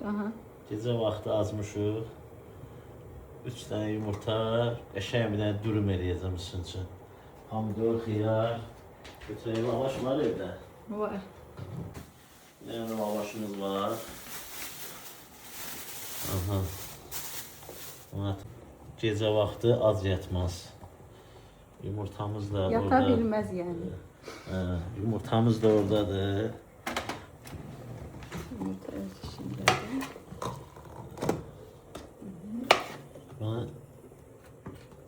Aha. Gecə vaxtı açmışıq. 3 dənə yumurta, qəşəng bir dənə dürüm eləyəcəm sizin üçün. Pomidor, xiyar. Götürək lavaş var evdə. Var. Yəni lavaşımız var. Aha. Gecə vaxtı az yatmaz. Yumurtamız da Yata orada. bilməz yəni. Yumurtamız da oradadır. Yumurta öz işindədir.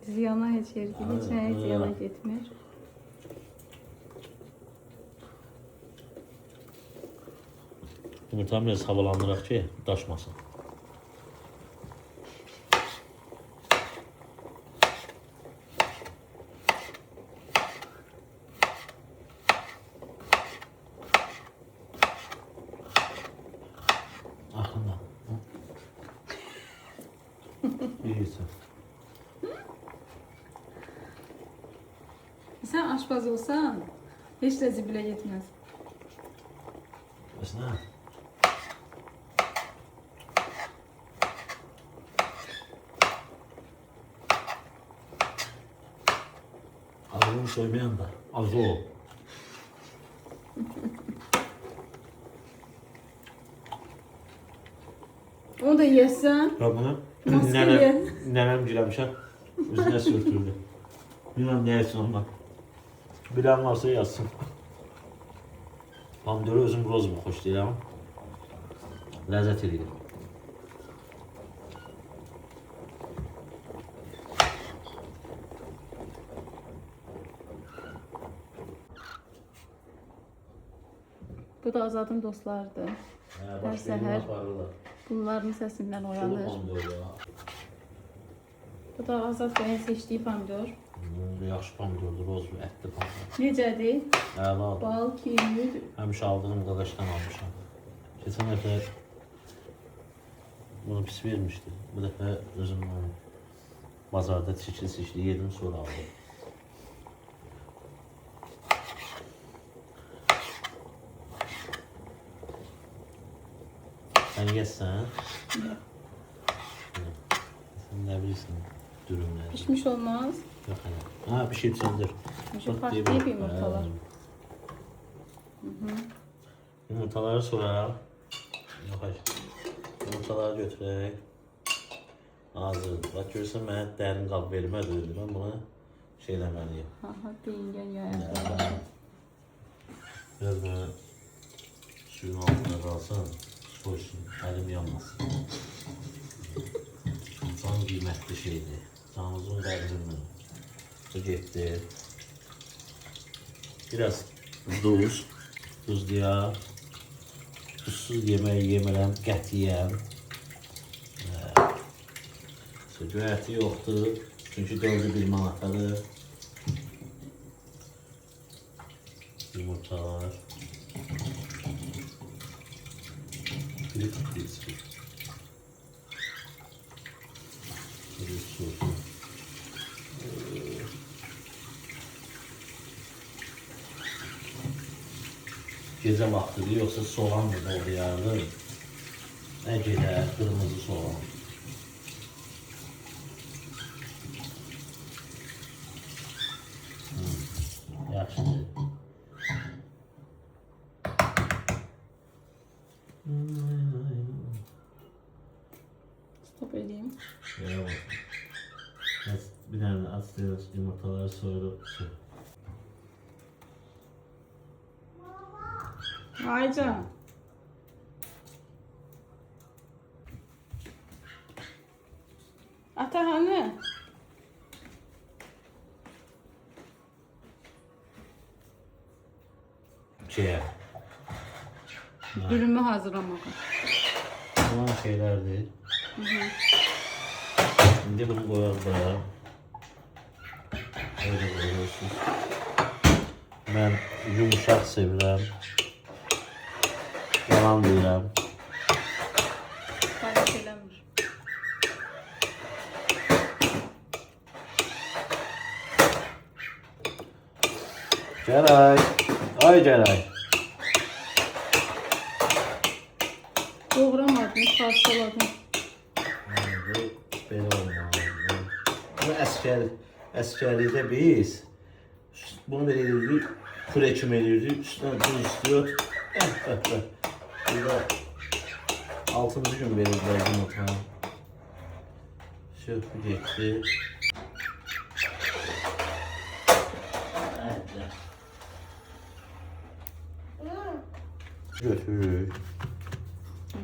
Ziyana heç yer değil, heç nəyə ziyana getmir. Yumurtanı biraz havalandıraq ki, daşmasın. Axında. İyisin. Sən aşpaz olsan, heç də zibilə getməz. Bəs nə? Ağzını soymayan da az o. Onu da yesen, Ya bunu maskeli. nənəm girəmişəm, üzünə sürtürdü. Bilməm nə üçün ondan. Bilən varsa yazsın. Pomidoru özüm rozmu xoşlayıram. Ləzzət edir. Bu da Azadın dostlarıdır. Hər səhər bunların səsindən oyanır. Bu da Azad bəyin seçdiyi pomidor. Yaxşı pomidordur, rozmu, ətli pomidor. Necədir? Əladır. Bal, keyif. Həmişə aldığım qaqaşdan almışam. Keçən dəfə bunu pis vermişdi. Bu dəfə özüm bazarda çikli yedim, sonra aldım. Sən yesən? Sən nə bilirsən dürümləri? Pişmiş olmaz. Yox hələ. Ha, pişib söndür. Şu partlayıp yumurtalar. Yumurtaları soraraq. Yox hayır. Yumurtaları götürək. Hazırdır. Bax görürsən mənə dərin qab vermədi. Mən bunu şey eləməliyim. Aha, deyingən yayaq. Biraz böyle suyun altında kalsın. Soysun. Elim yanmasın. Can kıymetli şeydi. Canımızın qədrini. Bu getdi. Biraz duz. Tuzluya. Tuzsuz yemək yemirəm, qətiyyən. Göyəti yoxdur. Çünki 4-1 manatadır. Yumurtalar. Bir su. Bir su. Gecə vaxtıdır, yoxsa soğan mı doğrayardı? Nə gedər, qırmızı soğan. Yaxşıdır. Stop edeyim. Evet. Bir tane atıyoruz, yumurtaları soyup Aycan. Ata hani? şeye. Dürümü hazırlamak. Bunlar şeylerdir. Şimdi bunu koyalım buraya. Öyle koyuyorsunuz. Ben yumuşak sevirəm. Yalan deyirəm. Fark eləmir. Geray. Ay Geray. Doğramadım, parçaladım. Belə olmalı. Bu əsgərlikdə biz bunu belə edirdik, püre kimi edirdik, üstüne tuz istiyor. Burada 6. gün verirlər yumurta. Söhbü getdi. Götürürük.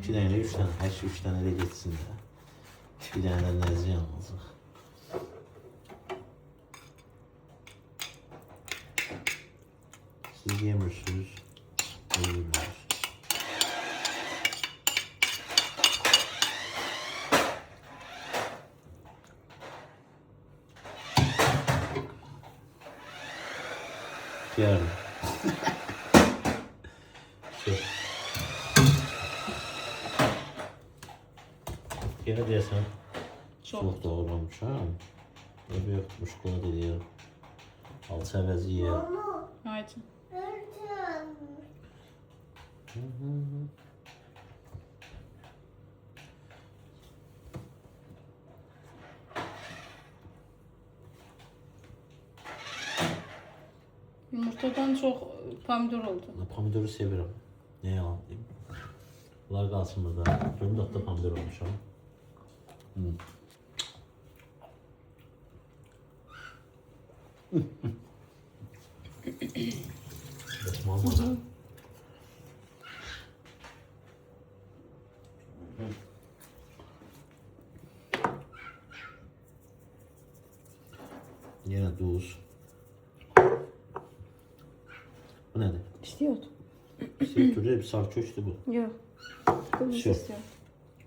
2 dənə, 3 dənə, hər şey 3 dənə də getsin də. Bir dənə də nəzri yanılacaq. Siz yemirsiniz, yemirsiniz. Yarın. Yine deyəsən, soğuk doğramışam. Evi yoxmuş, qola deyir. Alçı əvəzi yer. Haydi. Yumurtadan çok pomidor oldu. Pomidoru sevirəm. Ne yalan deyim. Bunlar qalsın burada. Görüm da pomidor olmuşam. Başım olmadı. Yine tuz. Bu nedir? İstiyordu. Türlü bir sarçoçtu bu. Yok. Kıbrıs Şey. istiyor.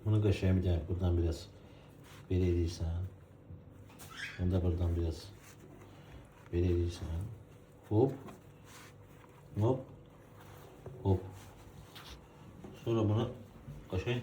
Bunu kaşığa bir de buradan biraz belirleyirsen. Bunu da buradan biraz belirleyirsen. Hop. Hop. Hop. Sonra bunu kaşıyın.